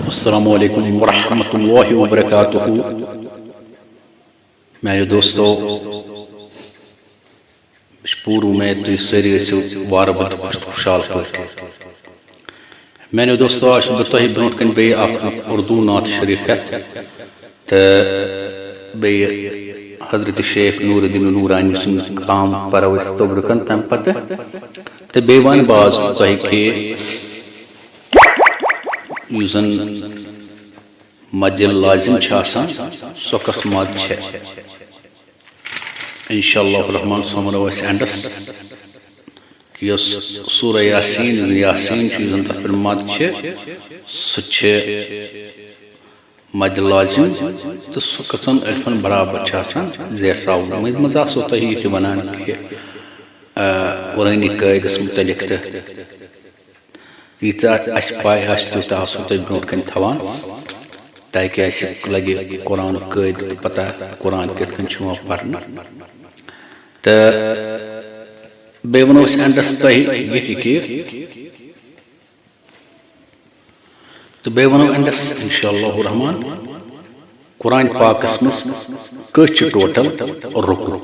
السلام علیکم ورحمۃ اللہ وبرکاتہ. میانو دوستو پور امید تھی ساری ٲسِو وارٕ بد خوشحال پٲٹھۍ. میانو دوستو آج بہٕ تۄہہِ برونٛٹھ کَنۍ بیٚیہِ اکھ اردو نعت شریف ہٮ۪تھ تہٕ بیٚیہِ حضرت شیخ نور الدین نورانی سُنٛد کلام پرو أسۍ توبرُکن تَمہِ پتہٕ تہٕ بیٚیہِ وَنہٕ بہٕ آز تۄہہِ کہِ یُس زن مد لازم چھِ آسان سۄ کۄس مد چھےٚ. انشاءاللہ الرحمن سُہ وَنو أسۍ اینڈس کہِ یۄس سورہ یاسیٖن چھِ یُس زن تتھ پٮ۪ٹھ مد چھِ سُہ چھِ مد لازم تہٕ سُہ کٔژن الفن برابر چھِ آسان زیٹھراوُن. مٔنٛزۍ منٛز آسو تۄہہِ یہِ تہِ وَنان کہِ قرٲنی قٲیدس مُتعلق تہٕ ییٖژاہ اَسہِ پاے آسہِ تیوٗتاہ آسو تۄہہِ برونٛٹھ کَنۍ تھاوان تاکہِ اَسہِ لگہِ قرآنُک قٲیدٕ تہٕ پتہ قرآن کِتھ کٔنۍ چھُ یِوان پرنہٕ. تہٕ بیٚیہِ وَنو أسۍ اینڈس تۄہہِ یہِ تہِ کہِ تہٕ بیٚیہِ وَنو اینڈس انشاءاللہ الرحمن قرآن پاکس منٛز کٔژ چھِ ٹوٹل رُکوٗع.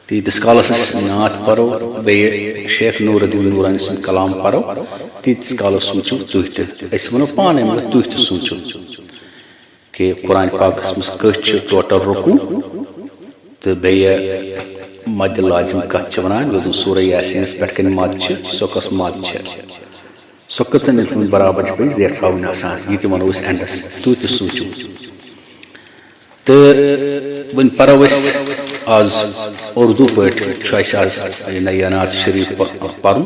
تیٖتِس کالس أسۍ نعت پرو بیٚیہِ شیخ نور الدین نورانی سُنٛد کلام پرو تیٖتِس کالس سوٗنٛچِو تُہۍ تہِ أسۍ وَنو پانے مگر تُہۍ تہِ سوٗنٛچِو کہِ قرآن پاکس منٛز کٔژ چھِ ٹوٹل رُکوٗع تہٕ بیٚیہِ مدِ لازم کتھ چھِ ونان یۄس زن سورہ یاسیٖنس پٮ۪ٹھ کَنۍ مد چھِ سۄ کۄس مد چھےٚ سۄ کٔژن الفن برابر چھِ بیٚیہِ زیٹھراوٕنۍ آسان یہِ تہِ ونو أسۍ اینڈس تُہۍ تہِ سوٗنٛچِو. تہٕ وۄنۍ پرو أسۍ آز اردو پٲٹھۍ چھُ اَسہِ آز یہِ نعت شریف پرُن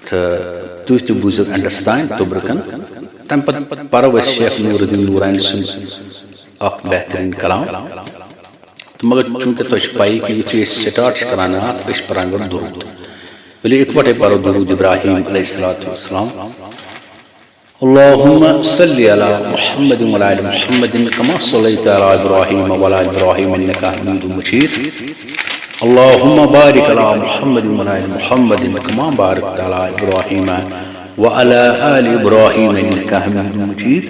تہٕ تُہۍ تہِ بوٗزِو اینڈس تانۍ توبرُکن. تمہِ پتہٕ پرو أسۍ شیخ نور الدین نورانی سُنٛد اکھ بہتریٖن کلام تہٕ مگر چوٗنٛکہِ تۄہہِ چھِ پیی کہِ یُتھُے أسۍ سٹارٹ چھِ کران نعت أسۍ چھِ پران گۄڈٕ درود. ؤلِو اِکوٹے پرو درود ابراہیم علیہ الصلوۃ والسلام. اللهم صل على محمد وعلى آل محمد كما صليت على إبراهيم وعلى آل إبراهيم إنك حميد مجيد. اللهم بارك على محمد وعلى آل محمد كما باركت على إبراهيم وعلى آل إبراهيم إنك حميد مجيد.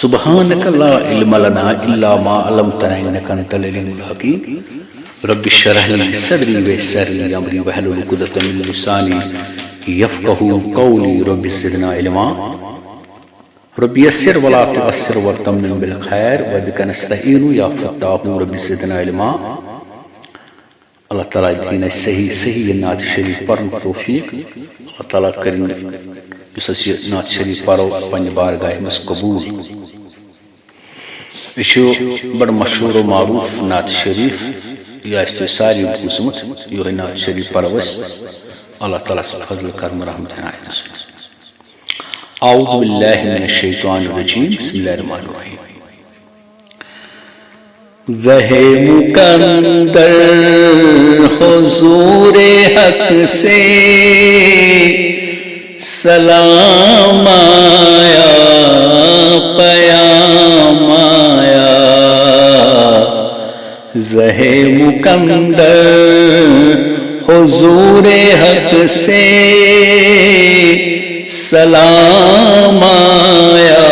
سبحانك لا علم لنا إلا ما علمتنا إنك أنت العليم الحكيم. رب اشرح لي صدري ويسر لي أمري واحلل عقدة من لساني يفقهوا قولي. رب زدنا علما. رب يسر ولا تعسر وتمم بالخير وبك نستعين يا فتاح. رب زدنا علما. اللہ تعالیٰ دِیِن اَسہِ صحیح نعت شریف پرنُک توفیٖق. اللہ تعالیٰ کٔرِن یُس أسۍ یہِ نعت شریف پرو پننہِ بارگاہہِ منٛز قبوٗل. یہِ چھُ بڑٕ مشہوٗر و معروٗف نعت شریف یہِ آسہِ تۄہہِ ساروٕے بوٗزمُت. یِہوٚے نعت شریف پرو أسۍ اللہ تعالیٰ سُنٛد فضل کرم رحمت عنایت. اعوذ باللہ من الشیطان الرجیم بسم اللہ الرحمن الرحیم. رہ مقدر حضور حق سے سلام آیا پیام آیا. رہ مقدر حضور حق سے سلام آیا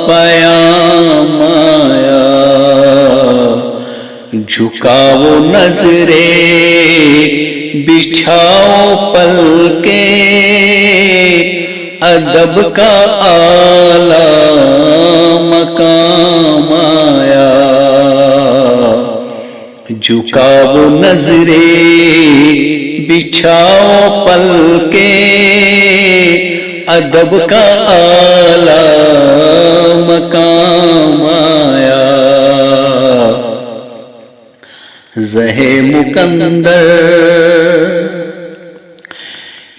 پیام آیا. جھکاؤ نظریں بچھاؤ پلکیں ادب کا اعلیٰ مقام آیا. جھکاؤ نظریں بچھاؤ پلکیں ادب کا اعلیٰ مقام آیا. زہ مقدر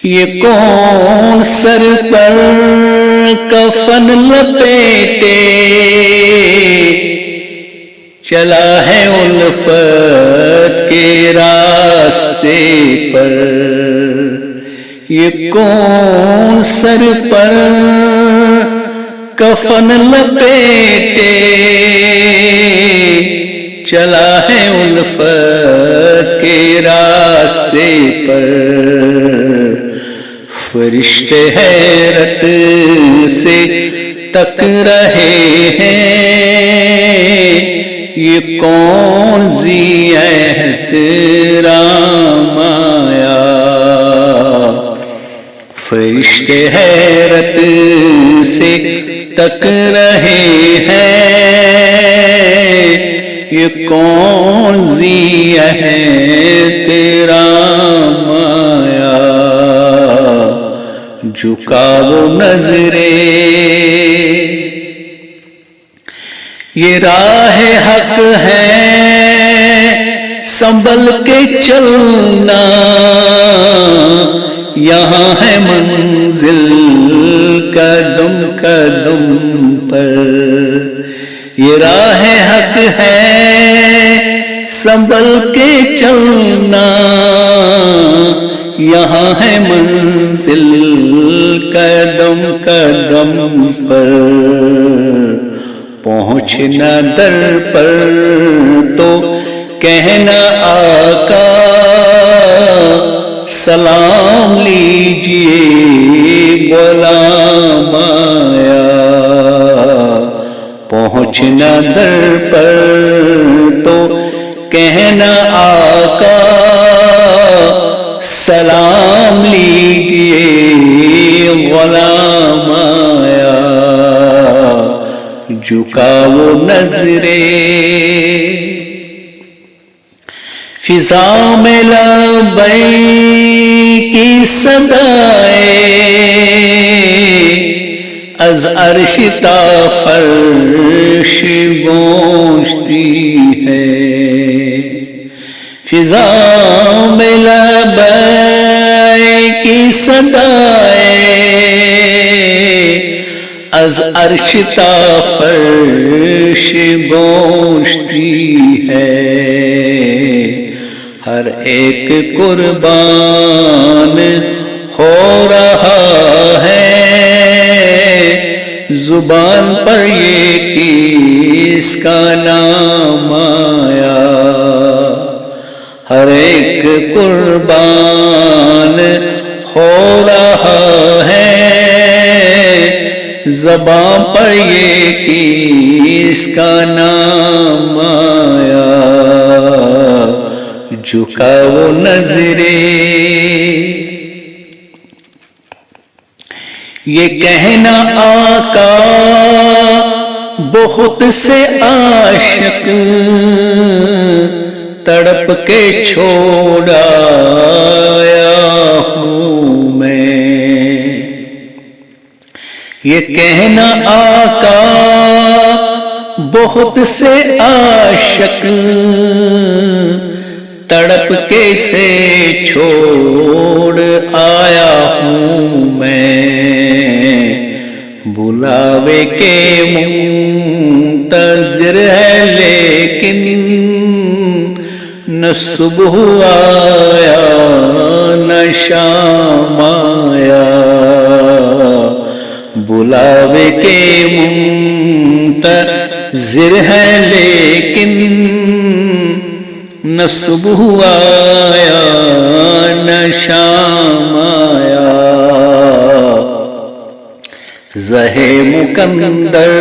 یہ کون سر پر کفن لپیٹے چلا ہے الفت کے راستے پر. یہ کون سر پر کفن لپیٹے چلا ہے الفت کے راستے پر. فرشتے حیرت سے تک رہے ہیں یہ کون ذی احترام آیا. فرشتے حیرت سے تک رہے ہیں یہ کون ذی احترام آیا. جھکاؤ نظریں یہ راہ حق ہے سنبھل کے چلنا یہاں ہے منزل قدم قدم پر. یہ راہ حق ہے سنبھل کے چلنا یہاں ہے منزل قدم قدم پر. پہنچنا در پر تو کہنا آقا سلام لیجئے غلام آیا. پہنچنا در پر تو کہنا آقا سلام لیجئے غلام آیا. جھکاؤ نظریں فضا میں لبیک کی صدائیں از عرش تا فرش گونجتی ہے. فضا میں لبیک کی صدائیں از عرش تا فرش گونجتی ہے. ہر ایک قربان ہو رہا ہے زبان پر یہ کس کا نام آیا. ہر ایک قربان ہو رہا ہے زبان پر یہ کس کا نام آیا. جھکاؤ نظریں یہ کہنا آقا بہت سے عاشق تڑپ کے چھوڑایا ہوں میں. یہ کہنا آقا بہت سے عاشق تڑپ کے سے چھوڑ آیا ہوں میں. بلاوے کے منتظر ہے لیکن نہ صبح آیا نہ شام آیا. بلاوے کے منتظر ہے لیکن نہ صبح آیا نہ شام آیا. زہے مکندر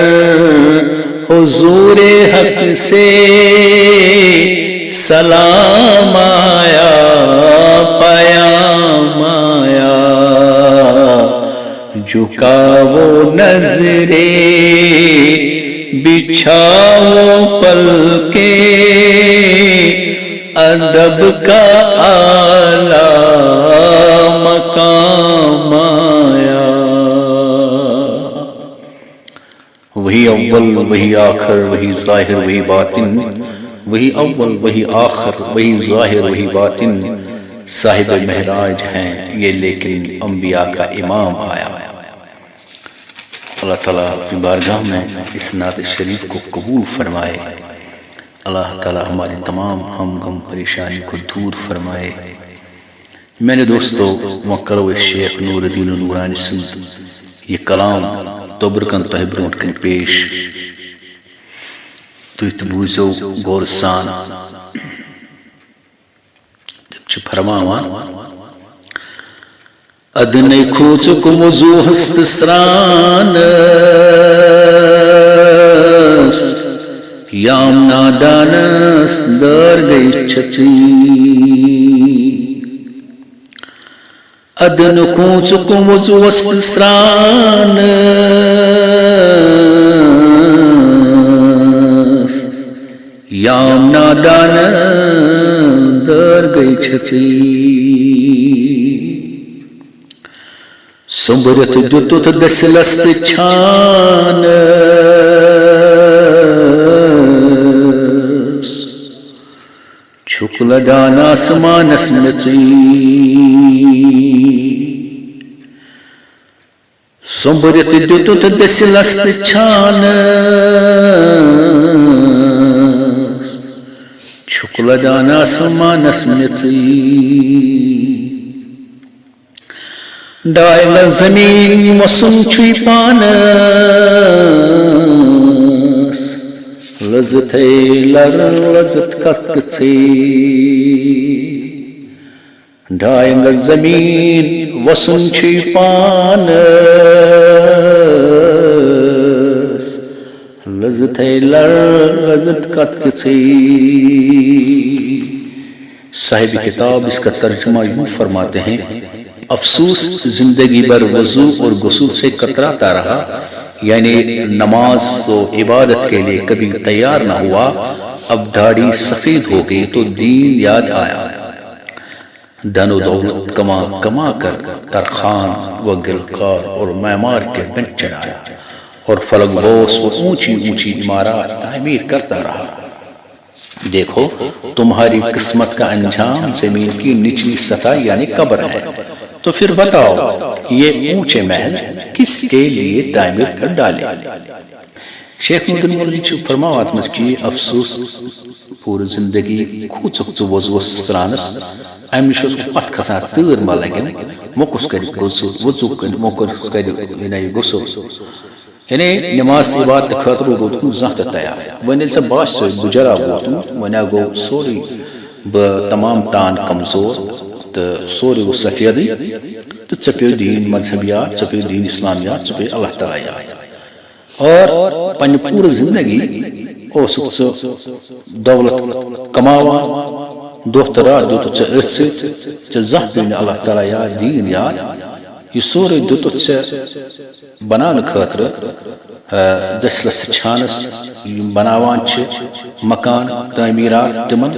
حضور حق سے سلام آیا پیام آیا. جھکاؤ نظریں بچھاؤ پلکیں ادب کا اعلیٰ مقام آیا. وہی اول وہی آخر وہی ظاہر وہی باطن. وہی اول وہی آخر وہی ظاہر وہی باطن. صاحب معراج ہیں یہ لیکن انبیاء کا امام آیا. اللہ تعالیٰ اپنی بارگاہ میں اس نعت شریف کو قبول فرمائے. اللہ تعالیٰ ہمارے تمام ہم غم پریشانی کو دور فرمائے. میں نے دوستو مکرو شیخ نور الدین نورانی سند یہ کلام توبرکن تہ برونٹ کن پیش تُہۍ تہِ بوٗزِو غور سان. تِم چھِ فرماوان ادنے کھوچکم وضو ہست سرانس یام نادانس در گئی چھچی ادن کھوچکم وضو ہست سرانس یام نادانس در گئی چھچی سنبرت دیتت دسلست چھانس چھکل دان آسمانس مچی سنبرت دیتت دسلست چھانس چھکل دان آسمانس مچی ڈائل زمین وسن چھوئی پانس لذت ہے لر لذت کتکچی ڈائل زمین وسن چھوئی پانس لذت ہے لر لذت کتکچی صاحب کتاب اس کا ترجمہ یوں فرماتے ہیں افسوس زندگی بھر وضو اور غسل سے کتراتا رہا یعنی نماز و عبادت کے لیے کبھی تیار نہ ہوا اب داڑھی سفید ہو گئی تو دین یاد آیا دن و دولت کما کما کر ترخان و گلکار اور معمار کے بن چڑھایا اور فلک بوس و اونچی اونچی عمارات تعمیر کرتا رہا دیکھو تمہاری قسمت کا انجام زمین کی نچلی سطح یعنی قبر ہے تو پھر بتاؤ یہ اونچے محل کس کے لیے تعمیر کر ڈالے شیخ مدن مولوی چھو فرماوات مز کی افسوس پوری زندگی کھوچک چو وضو سرانس ایم نش پت کھسان تیر ما لگن موکس کر وضو موکس کر غسل یعنی نماز عبادت خاطر روت زانت تیار ون یل باس گجرا ووتم ون گو سوری تمام تان کمزور تو سوری سفیدی تو ژپیو دین مذہبیات ژپیو دین اسلامیات ژپیو اللہ تعالیٰ اور پنہ پور زندگی اوسک دولت کماوان دہ تو رات دیت ات زہ دین اللہ تعالیٰ یاد دین یاد یہ سورے دیت بنان خاطر دسلس چھانس بناوان مکان تعمیرات تمن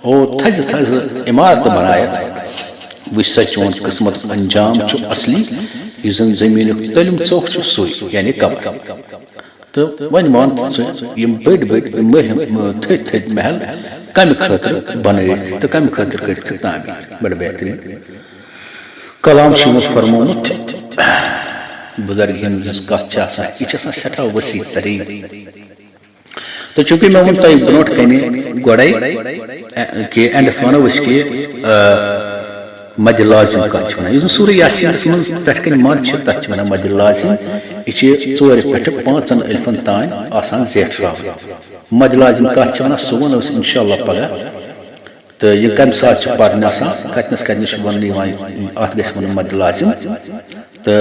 اور تھز تھز عمارت بنایت وچ سا چون قسمت انجام چھو اصلی یہ زن زمین تلم چوک چھو سوئی یعنی قبر تو ون مان یم بڑ بڑ تھد تھد محل کم خاطر بنائت تو کم خاطر کرت تعمیر بڑ بہترین کلام شمس فرمونت بزرگین جس کت یہ سٹھا وسیع ترین تو چونکہ میں ون تہ برونٹ کنے گوڑے کہ اینڈس ونو اس کہ مد لازم کت ونان سورہ یاسین من پہ کن مد تک ونان مد لازم یہ 4 پہ 5 الفن تان آسان زیٹھ مد لازم کت ونان سہ ونو انشاءاللہ پگہ تو یہ کم سات پرن کتنس کتنس ون ات گھس ون مد لازم تو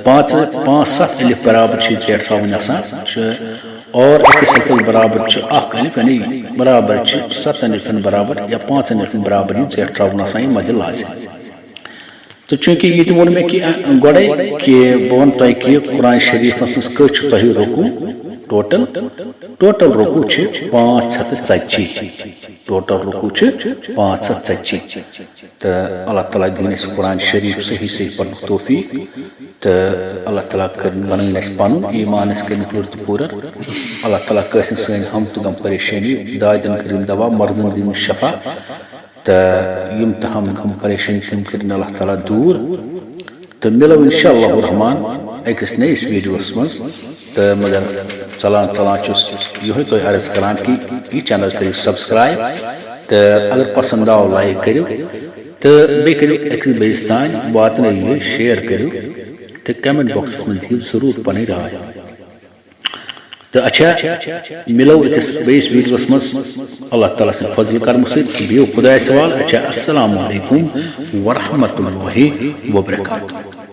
5-7 الف برابر زیٹھ اور اکس الفس برابر اخ الف یعنی برابر 7 الفن برابر یا 5 الفن برابر یہ زیٹھ یہ مد لازم تو چونکہ یہ ون میں کہ گوڑے کہ بہ ون تہ کہ قرآن شریف مز کت تہ رکو ٹوٹل رکو 540 ٹوٹل رکو 540 تو اللہ تعالیٰ دین اس قرآن شریف صحیح صحیح پڑھ توفیق تو اللہ تعالیٰ بنائن اس پن ایمان اس کرن پور تو پورا اللہ تعالیٰ قسم سن ہم تو غم پریشانی دادن کرن دوا مردن دین شفا تو یم تہم غم پریشانی تم کرن اللہ تعالیٰ دور تو ملو انشاءاللہ الرحمن اکس نئیس ویڈیوس مز تو مگر چلان چس یہ تہ عرض کران کہ یہ چینل کرو سبسکرائب تو اگر پسند آو لائک کرو تو بی کرو اکس بیس تان واتن یہ شیئر کرو تو کمنٹ باکسس من دیو ضرور پنہ رائے تو تو اچھا ملو أکس بیس ویڈیوس مز اللہ تعالیٰ سن فضل کرم سۭتۍ بیٚیو خدایس سوال اچھا السلام علیکم ورحمۃ اللہ وبرکاتہ.